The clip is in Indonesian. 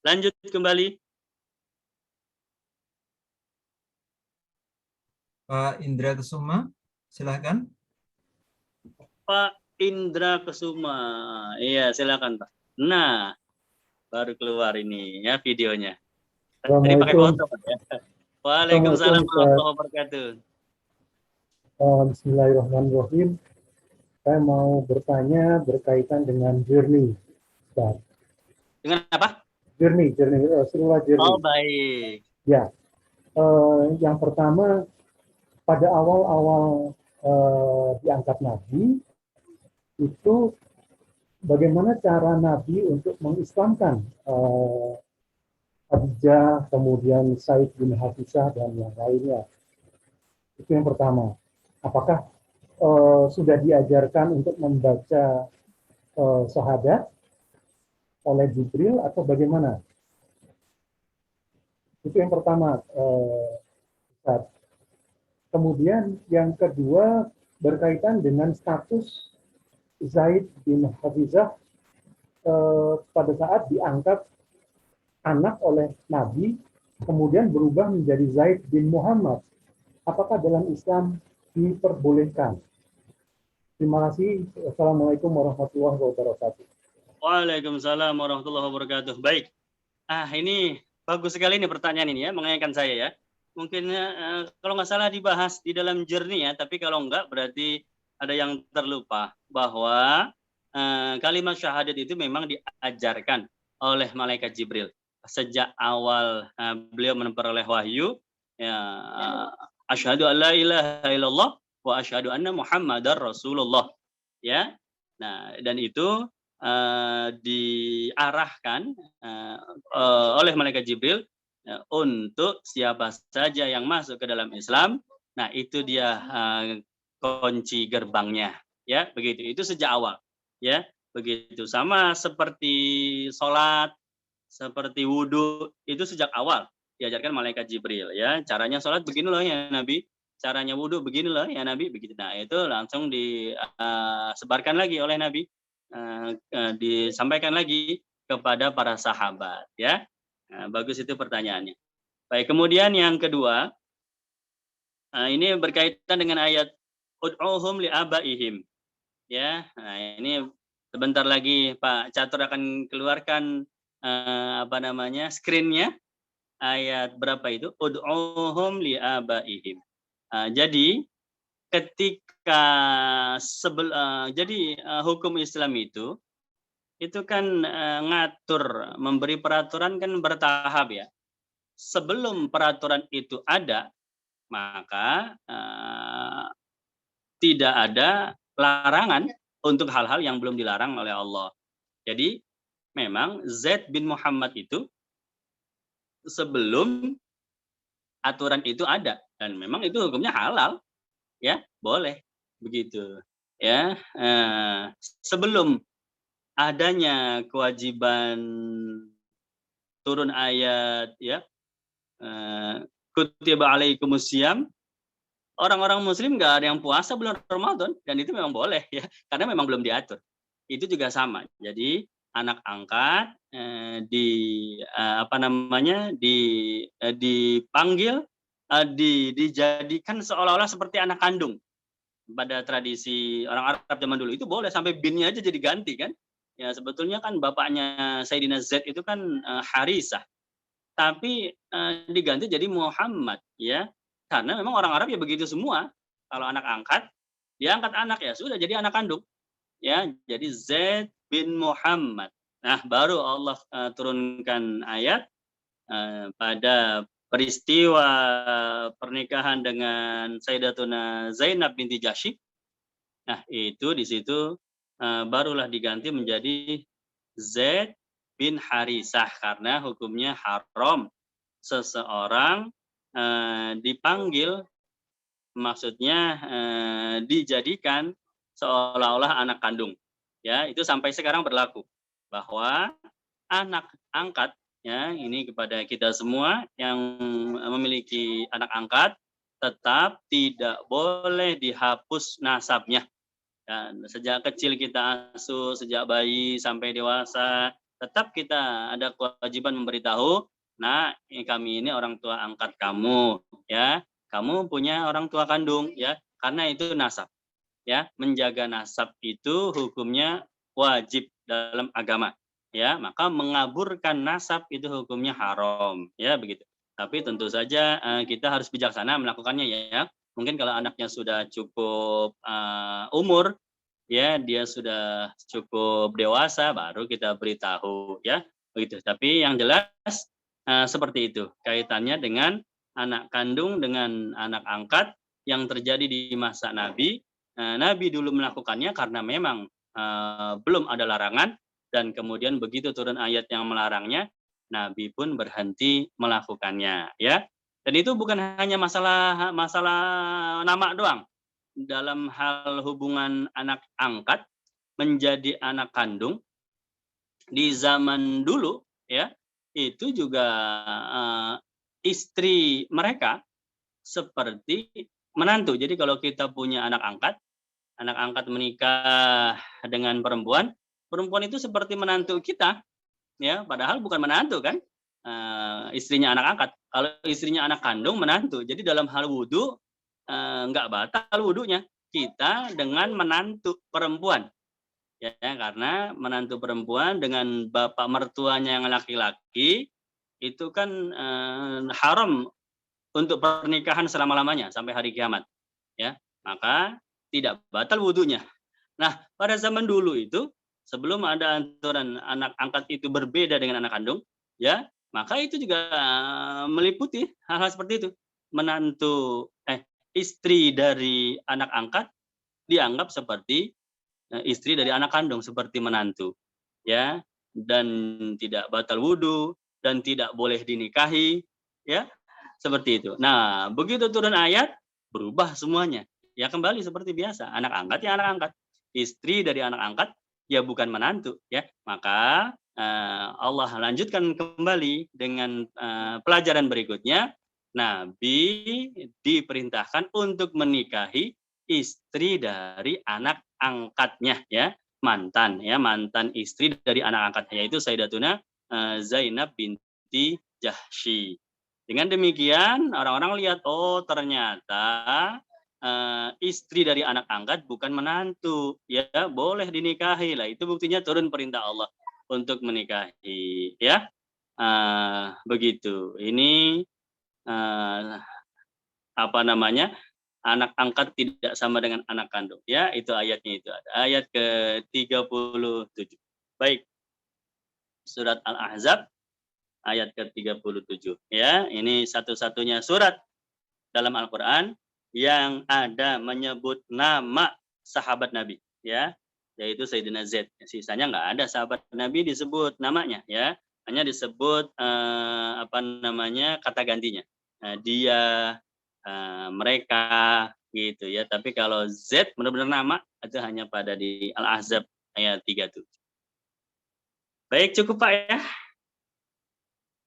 Lanjut kembali. Pak Indra Kesuma, silahkan. Pak Indra Kesuma. Iya, silakan Pak. Nah, baru keluar ini ya videonya. Tadi pakai foto Pak ya. Waalaikumsalam warahmatullahi wabarakatuh. Bismillahirrahmanirrahim. Saya mau bertanya berkaitan dengan journey. Dengan apa? Journey, Rasulullah journey. Oh, baik. Ya, yang pertama pada awal-awal diangkat Nabi itu bagaimana cara Nabi untuk mengislamkan Khadijah, kemudian Said bin Hafisah dan yang lainnya. Itu yang pertama. Apakah sudah diajarkan untuk membaca syahadat oleh Jibril atau bagaimana? Itu yang pertama. Kemudian yang kedua berkaitan dengan status Zaid bin Hafizah pada saat diangkat anak oleh Nabi, kemudian berubah menjadi Zaid bin Muhammad. Apakah dalam Islam diperbolehkan? Terima kasih. Assalamualaikum warahmatullahi wabarakatuh. Waalaikumsalam warahmatullahi wabarakatuh. Baik. Ini bagus sekali nih pertanyaan ini ya, mengingatkan saya ya. Mungkin kalau nggak salah dibahas di dalam journey ya, tapi kalau enggak berarti ada yang terlupa bahwa kalimat syahadat itu memang diajarkan oleh malaikat Jibril sejak awal beliau memperoleh wahyu ya, asyhadu alla ilaha illallah wa asyhadu anna muhammadar rasulullah ya. Nah, dan itu diarahkan oleh malaikat Jibril untuk siapa saja yang masuk ke dalam Islam. Nah, itu dia kunci gerbangnya ya, begitu. Itu sejak awal ya, begitu. Sama seperti sholat, seperti wudhu, itu sejak awal diajarkan malaikat Jibril ya. Caranya sholat begini loh ya Nabi, caranya wudhu begini loh ya Nabi, begitu. Nah, itu langsung disebarkan lagi oleh Nabi, disampaikan lagi kepada para sahabat ya. Nah, bagus itu pertanyaannya. Baik, kemudian yang kedua, ini berkaitan dengan ayat ud'uhum li'abaihim ya. Nah, ini sebentar lagi Pak Catur akan keluarkan screen-nya. Ayat berapa itu? Ud'uhum li'abaihim. Jadi ketika hukum Islam itu kan ngatur, memberi peraturan kan bertahap ya. Sebelum peraturan itu ada, maka tidak ada larangan untuk hal-hal yang belum dilarang oleh Allah. Jadi memang Zaid bin Muhammad itu sebelum aturan itu ada, dan memang itu hukumnya halal ya, boleh begitu ya. Sebelum adanya kewajiban turun ayat ya, kutiba alaikumusiyam, orang-orang muslim nggak ada yang puasa bulan Ramadan, dan itu memang boleh ya, karena memang belum diatur. Itu juga sama. Jadi anak angkat dipanggil, dijadikan seolah-olah seperti anak kandung. Pada tradisi orang Arab zaman dulu itu boleh sampai binnya aja jadi ganti kan. Ya sebetulnya kan bapaknya Sayyidina Zaid itu kan Harisah. Tapi diganti jadi Muhammad ya. Karena memang orang Arab ya begitu semua. Kalau anak angkat, dia angkat anak ya sudah jadi anak kandung. Ya, jadi Zaid bin Muhammad. Nah, baru Allah turunkan ayat pada peristiwa pernikahan dengan Sayyidatuna Zainab binti Jahsy. Nah, itu di situ barulah diganti menjadi Zaid bin Harisah, karena hukumnya haram seseorang dipanggil, maksudnya dijadikan seolah-olah anak kandung. Ya, itu sampai sekarang berlaku bahwa anak angkat ya, ini kepada kita semua yang memiliki anak angkat tetap tidak boleh dihapus nasabnya. Dan sejak kecil kita asuh, sejak bayi sampai dewasa, tetap kita ada kewajiban memberitahu, nah kami ini orang tua angkat kamu, ya, kamu punya orang tua kandung, ya, karena itu nasab, ya, menjaga nasab itu hukumnya wajib dalam agama, ya, maka mengaburkan nasab itu hukumnya haram, ya begitu. Tapi tentu saja kita harus bijaksana melakukannya, ya. Mungkin kalau anaknya sudah cukup umur, ya dia sudah cukup dewasa, baru kita beritahu, ya begitu. Tapi yang jelas seperti itu kaitannya dengan anak kandung dengan anak angkat yang terjadi di masa Nabi. Nabi dulu melakukannya karena memang belum ada larangan, dan kemudian begitu turun ayat yang melarangnya, Nabi pun berhenti melakukannya, ya. Dan itu bukan hanya masalah nama doang. Dalam hal hubungan anak angkat menjadi anak kandung di zaman dulu, ya, itu juga istri mereka seperti menantu. Jadi kalau kita punya anak angkat menikah dengan perempuan, perempuan itu seperti menantu kita, ya, padahal bukan menantu kan, istrinya anak angkat. Kalau istrinya anak kandung, menantu. Jadi dalam hal wudhu nggak batal wudhunya kita dengan menantu perempuan, ya, karena menantu perempuan dengan bapak mertuanya yang laki-laki itu kan haram untuk pernikahan selama-lamanya sampai hari kiamat, ya, maka tidak batal wudhunya. Nah, pada zaman dulu itu sebelum ada aturan anak angkat itu berbeda dengan anak kandung, ya, maka itu juga meliputi hal-hal seperti itu. Menantu istri dari anak angkat dianggap seperti istri dari anak kandung, seperti menantu, ya, dan tidak batal wudhu dan tidak boleh dinikahi, ya, seperti itu. Nah, begitu turun ayat berubah semuanya, ya, kembali seperti biasa, anak angkat ya anak angkat, istri dari anak angkat ya bukan menantu, ya. Maka Allah lanjutkan kembali dengan pelajaran berikutnya. Nabi diperintahkan untuk menikahi istri dari anak angkatnya, ya, mantan istri dari anak angkatnya, yaitu Sayyidatuna Zainab binti Jahsy. Dengan demikian orang-orang lihat, oh ternyata istri dari anak angkat bukan menantu, ya, boleh dinikahi. Lah itu buktinya turun perintah Allah untuk menikahi, ya. Begitu. Ini apa namanya, anak angkat tidak sama dengan anak kandung, ya, itu ayatnya, itu ada ayat ke-37. Baik, surat Al-Ahzab ayat ke-37, ya. Ini satu-satunya surat dalam Al-Qur'an yang ada menyebut nama sahabat Nabi, ya, yaitu Sayyidina Zaid. Sisanya nggak ada sahabat Nabi disebut namanya, ya, hanya disebut apa namanya, kata gantinya. Dia, mereka, gitu, ya. Tapi kalau Z benar-benar nama itu hanya pada di Al-Ahzab ayat 37. Baik, cukup Pak, ya.